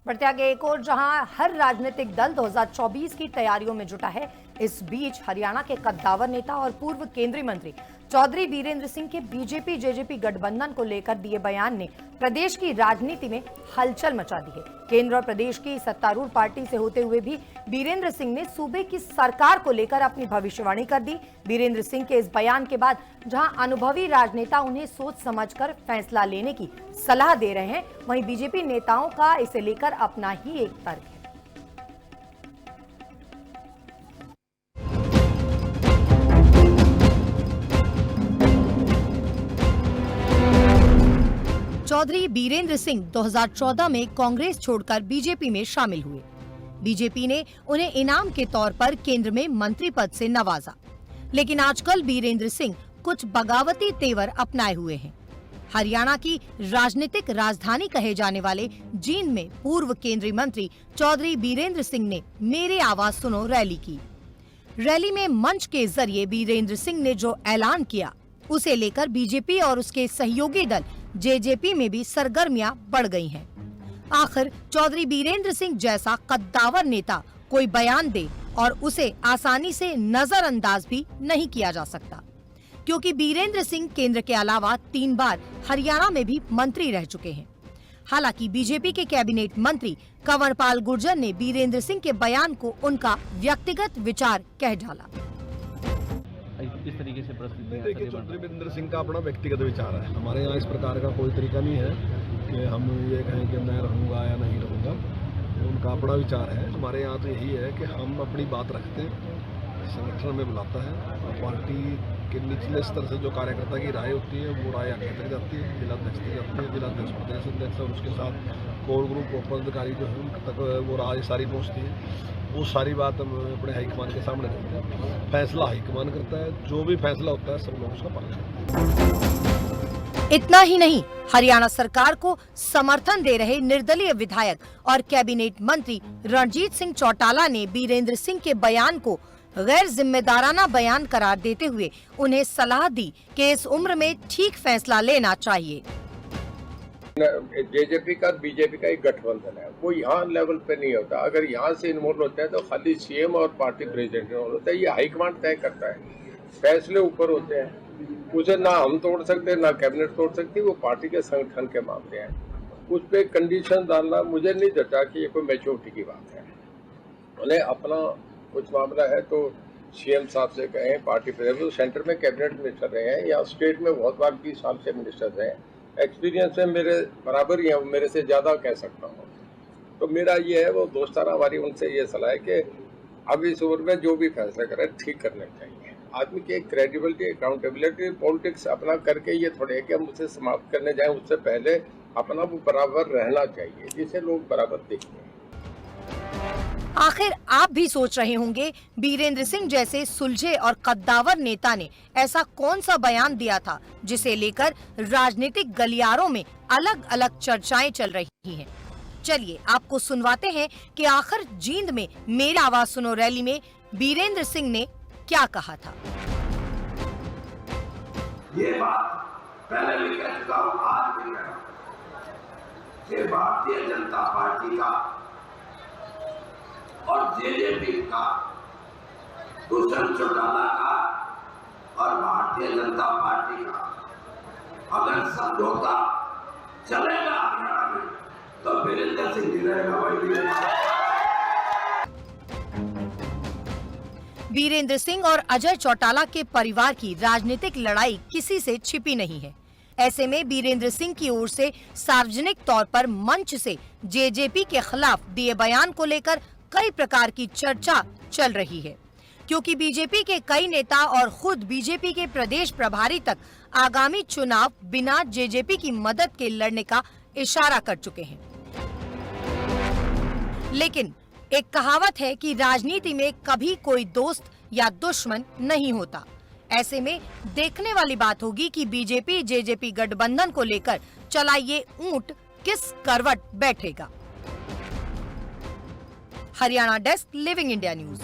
बढ़ते आगे एक और जहां हर राजनीतिक दल 2024 की तैयारियों में जुटा है। इस बीच हरियाणा के कद्दावर नेता और पूर्व केंद्रीय मंत्री चौधरी बीरेंद्र सिंह के बीजेपी जेजेपी गठबंधन को लेकर दिए बयान ने प्रदेश की राजनीति में हलचल मचा दी है। केंद्र और प्रदेश की सत्तारूढ़ पार्टी से होते हुए भी बीरेंद्र सिंह ने सूबे की सरकार को लेकर अपनी भविष्यवाणी कर दी। बीरेंद्र सिंह के इस बयान के बाद जहां अनुभवी राजनेता उन्हें सोच समझकर फैसला लेने की सलाह दे रहे हैं, वहीं बीजेपी नेताओं का इसे लेकर अपना ही एक तर्क है। चौधरी बीरेंद्र सिंह 2014 में कांग्रेस छोड़कर बीजेपी में शामिल हुए। बीजेपी ने उन्हें इनाम के तौर पर केंद्र में मंत्री पद से नवाजा, लेकिन आजकल बीरेंद्र सिंह कुछ बगावती तेवर अपनाए हुए हैं। हरियाणा की राजनीतिक राजधानी कहे जाने वाले जींद में पूर्व केंद्रीय मंत्री चौधरी बीरेंद्र सिंह ने मेरे आवाज सुनो रैली की। रैली में मंच के जरिए बीरेंद्र सिंह ने जो ऐलान किया, उसे लेकर बीजेपी और उसके सहयोगी दल जेजेपी में भी सरगर्मियां बढ़ गई हैं। आखिर चौधरी बीरेंद्र सिंह जैसा कद्दावर नेता कोई बयान दे और उसे आसानी से नजरअंदाज भी नहीं किया जा सकता, क्योंकि बीरेंद्र सिंह केंद्र के अलावा 3 बार हरियाणा में भी मंत्री रह चुके हैं। हालांकि बीजेपी के कैबिनेट मंत्री कंवरपाल गुर्जर ने बीरेंद्र सिंह के बयान को उनका व्यक्तिगत विचार कह डाला। इस तरीके से देखिए, चौधरी बीरेंद्र सिंह का अपना व्यक्तिगत विचार है। हमारे यहाँ इस प्रकार का कोई तरीका नहीं है कि हम ये कहें कि मैं रहूँगा या नहीं रहूँगा। उनका अपना विचार है। हमारे यहाँ तो यही है कि हम अपनी बात रखते हैं, संगठन में बुलाता है और पार्टी के निचले स्तर से जो कार्यकर्ता की राय होती है वो राय आगे तक जाती है, जिलाध्यक्ष तक जाती है, जिलाध्यक्ष प्रदेश अध्यक्ष और उसके साथ कोर ग्रुप पदाधिकारी जो है उन तक वो राय सारी पहुँचती है। वो सारी बात हम अपने हाईकमान के सामने रखते हैं। फैसला हाईकमान करता है, जो भी फैसला होता है सब लोग उसका पालन करते हैं। इतना ही नहीं, हरियाणा सरकार को समर्थन दे रहे निर्दलीय विधायक और कैबिनेट मंत्री रणजीत सिंह चौटाला ने बीरेंद्र सिंह के बयान को गैर जिम्मेदाराना बयान करार देते हुए उन्हें सलाह दी कि इस उम्र में ठीक फैसला लेना चाहिए। जेजेपी का बीजेपी का एक गठबंधन है, वो यहाँ लेवल पे नहीं होता। अगर यहाँ से इन्वॉल्व होते हैं तो खाली सीएम और पार्टी प्रेसिडेंट इन्वॉल्व होता है। ये हाईकमांड तय करता है, फैसले ऊपर होते हैं। उसे ना हम तोड़ सकते ना कैबिनेट तोड़ सकती, वो पार्टी के संगठन के मामले हैं। उस पर कंडीशन डालना मुझे नहीं लगता कि ये कोई मैच्योरिटी की बात है। उन्हें अपना कुछ मामला है तो सीएम साहब से कहें, पार्टी प्रेसिडेंट सेंटर में कैबिनेट मिनिस्टर रहे हैं या स्टेट में बहुत बार 20 साल से मिनिस्टर रहे हैं, एक्सपीरियंस है मेरे बराबर ही है, मेरे से ज़्यादा कह सकता हूँ। तो मेरा ये है, वो दोस्ताना हमारी उनसे ये सलाह है कि अब इस उम्र में जो भी फैसला करें ठीक करने चाहिए। आदमी की एक क्रेडिबिलिटी, अकाउंटेबिलिटी, पॉलिटिक्स अपना करके ये थोड़े कि हम उसे समाप्त करने जाएं, उससे पहले अपना वो बराबर रहना चाहिए, जिसे लोग बराबर देखते हैं। आखिर आप भी सोच रहे होंगे, बीरेंद्र सिंह जैसे सुलझे और कद्दावर नेता ने ऐसा कौन सा बयान दिया था जिसे लेकर राजनीतिक गलियारों में अलग अलग चर्चाएं चल रही हैं। चलिए आपको सुनवाते हैं कि आखिर जींद में मेरी आवाज सुनो रैली में बीरेंद्र सिंह ने क्या कहा था। ये बात पहले भी कह चुका हूं, आज भी कह, कि भारतीय जनता पार्टी का और जेजेपी का, दुष्यंत चौटाला का और भारतीय जनता पार्टी का अगर समझौता चलेगा हरियाणा में तो बीरेंद्र सिंह जी रहेगा। बीरेंद्र सिंह और अजय चौटाला के परिवार की राजनीतिक लड़ाई किसी से छिपी नहीं है। ऐसे में बीरेंद्र सिंह की ओर से सार्वजनिक तौर पर मंच से जेजेपी के खिलाफ दिए बयान को लेकर कई प्रकार की चर्चा चल रही है, क्योंकि बीजेपी के कई नेता और खुद बीजेपी के प्रदेश प्रभारी तक आगामी चुनाव बिना जेजेपी की मदद के लड़ने का इशारा कर चुके हैं। लेकिन एक कहावत है कि राजनीति में कभी कोई दोस्त या दुश्मन नहीं होता। ऐसे में देखने वाली बात होगी कि बीजेपी जेजेपी गठबंधन को लेकर चला ये ऊंट किस करवट बैठेगा। Haryana desk, living India news.